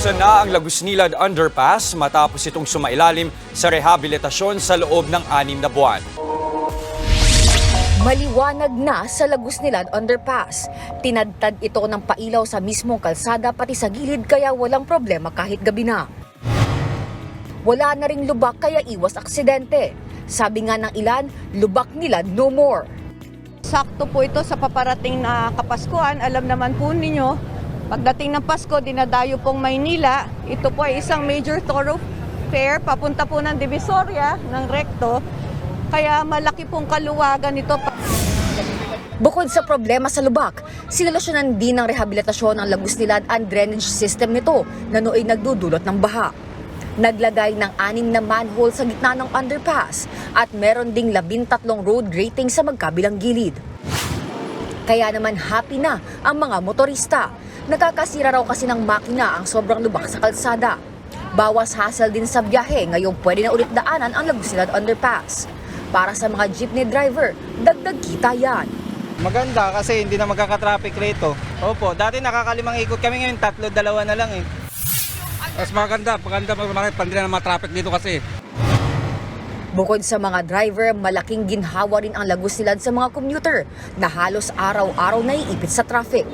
Nabuksan na ang Lagusnilad Underpass matapos itong sumailalim sa rehabilitasyon sa loob ng 6 na buwan. Maliwanag na sa Lagusnilad Underpass. Tinadtad ito ng pailaw sa mismong kalsada pati sa gilid kaya walang problema kahit gabi na. Wala na ring lubak kaya iwas aksidente. Sabi nga ng ilan, lubak nila no more. Sakto po ito sa paparating na Kapaskuhan. Alam naman po ninyo, pagdating ng Pasko, dinadayo pong Maynila. Ito po ay isang major thoroughfare papunta po ng Divisoria, ng Recto. Kaya malaki pong kaluwagan ito. Bukod sa problema sa lubak, sinolusyonan din ng rehabilitasyon ang Lagusnilad ang drainage system nito na nooy nagdudulot ng baha. Naglagay ng 6 na manhole sa gitna ng underpass at meron ding 13 road grating sa magkabilang gilid. Kaya naman happy na ang mga motorista. Nakakasira raw kasi ng makina ang sobrang lubak sa kalsada. Bawas hassle din sa biyahe, ngayong pwede na ulit daanan ang Lagusnilad Underpass. Para sa mga jeepney driver, dagdag kita yan. Maganda kasi hindi na magkaka-traffic rito. Opo, dati nakakalimang ikot kami, ngayon 3, 2 na lang eh. Mas maganda pandi na mga traffic dito kasi. Bukod sa mga driver, malaking ginhawa rin ang Lagusnilad sa mga commuter na halos araw-araw naiipit sa traffic.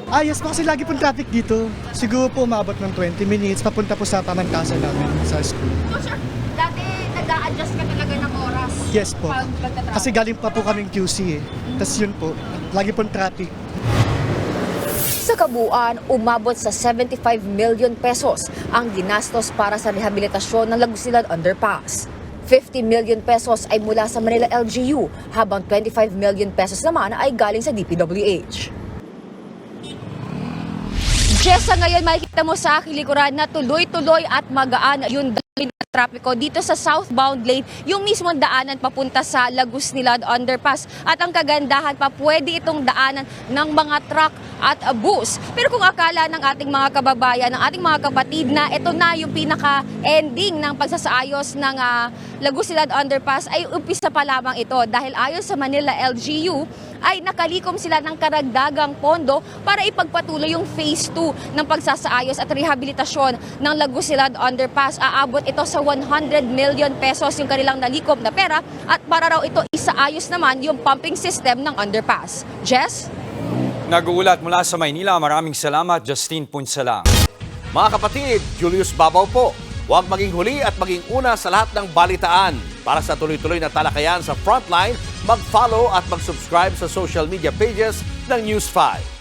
Yes po kasi lagi pong traffic dito. Siguro po umabot ng 20 minutes papunta po sa pamangkasan namin sa school. So sir, dati nag-a-adjust ka talaga ng oras? Yes po. Kasi galing pa po kaming QC eh. Tapos yun po, lagi pong traffic. Sa kabuuan, umabot sa 75 million pesos ang ginastos para sa rehabilitasyon ng Lagusnilad Underpass. 50 million pesos ay mula sa Manila LGU, habang 25 million pesos naman ay galing sa DPWH. Jessa, ngayon makikita mo sa aking likuran na tuloy-tuloy at magaan yung trapiko dito sa southbound lane, yung mismong daanan papunta sa Lagusnilad Underpass. At ang kagandahan pa, pwede itong daanan ng mga truck at bus. Pero kung akala ng ating mga kababayan, ng ating mga kapatid na ito na yung pinaka-ending ng pagsasaayos ng Lagusnilad Underpass, ay umpisa pa lamang ito dahil ayon sa Manila LGU ay nakalikom sila ng karagdagang pondo para ipagpatuloy yung phase 2 ng pagsasaayos at rehabilitasyon ng Lagusnilad Underpass. Aabot ito sa 100 million pesos yung kanilang nalikom na pera at para raw ito isaayos naman yung pumping system ng underpass. Jess? Nag-uulat mula sa Maynila, maraming salamat, Justine Punsalang. Mga kapatid, Julius Babaw po. Huwag maging huli at maging una sa lahat ng balitaan. Para sa tuloy-tuloy na talakayan sa Frontline, mag-follow at mag-subscribe sa social media pages ng News 5.